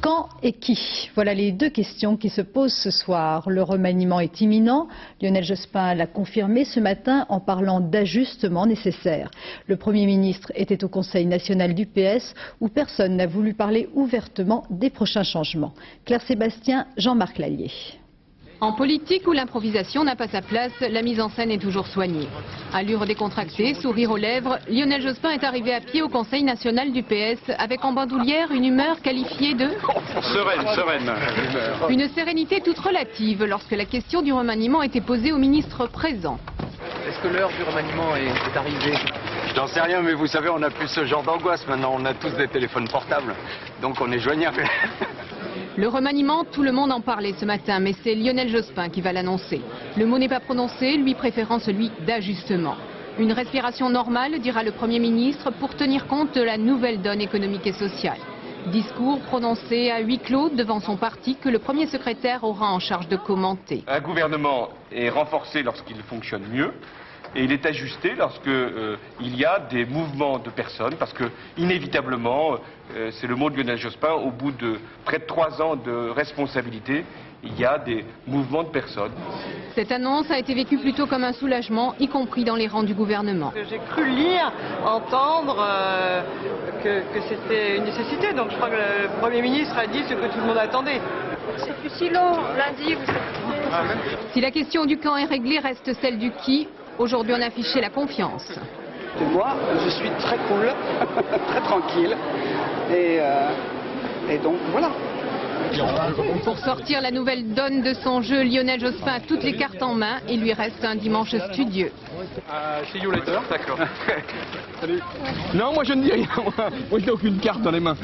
Quand et qui? Voilà les deux questions qui se posent ce soir. Le remaniement est imminent. Lionel Jospin l'a confirmé ce matin en parlant d'ajustements nécessaires. Le Premier ministre était au Conseil national du PS où personne n'a voulu parler ouvertement des prochains changements. Claire Sébastien, Jean-Marc Lallier. En politique où l'improvisation n'a pas sa place, la mise en scène est toujours soignée. Allure décontractée, sourire aux lèvres, Lionel Jospin est arrivé à pied au Conseil national du PS avec en bandoulière une humeur qualifiée de... Sereine. Une sérénité toute relative lorsque la question du remaniement était posée au ministre présent. Est-ce que l'heure du remaniement est arrivée? J'en sais rien, mais vous savez, on n'a plus ce genre d'angoisse maintenant. On a tous des téléphones portables, donc on est joignable. Le remaniement, tout le monde en parlait ce matin, mais c'est Lionel Jospin qui va l'annoncer. Le mot n'est pas prononcé, lui préférant celui d'ajustement. Une respiration normale, dira le Premier ministre, pour tenir compte de la nouvelle donne économique et sociale. Discours prononcé à huis clos devant son parti que le premier secrétaire aura en charge de commenter. Un gouvernement est renforcé lorsqu'il fonctionne mieux. Et il est ajusté lorsque il y a des mouvements de personnes, parce que inévitablement, c'est le mot de Lionel Jospin, au bout de près de 3 ans de responsabilité, il y a des mouvements de personnes. Cette annonce a été vécue plutôt comme un soulagement, y compris dans les rangs du gouvernement. J'ai cru lire, entendre que c'était une nécessité, donc je crois que le Premier ministre a dit ce que tout le monde attendait. C'est plus si long, lundi, vous savez. Si la question du quand est réglée, reste celle du qui. Aujourd'hui, on a affiché la confiance. Moi, je suis très cool, très tranquille, et donc voilà. Pour sortir la nouvelle donne de son jeu, Lionel Jospin a toutes les cartes en main et lui reste un dimanche studieux. See you later. D'accord. Salut. Non, moi je ne dis rien. Moi je n'ai aucune carte dans les mains.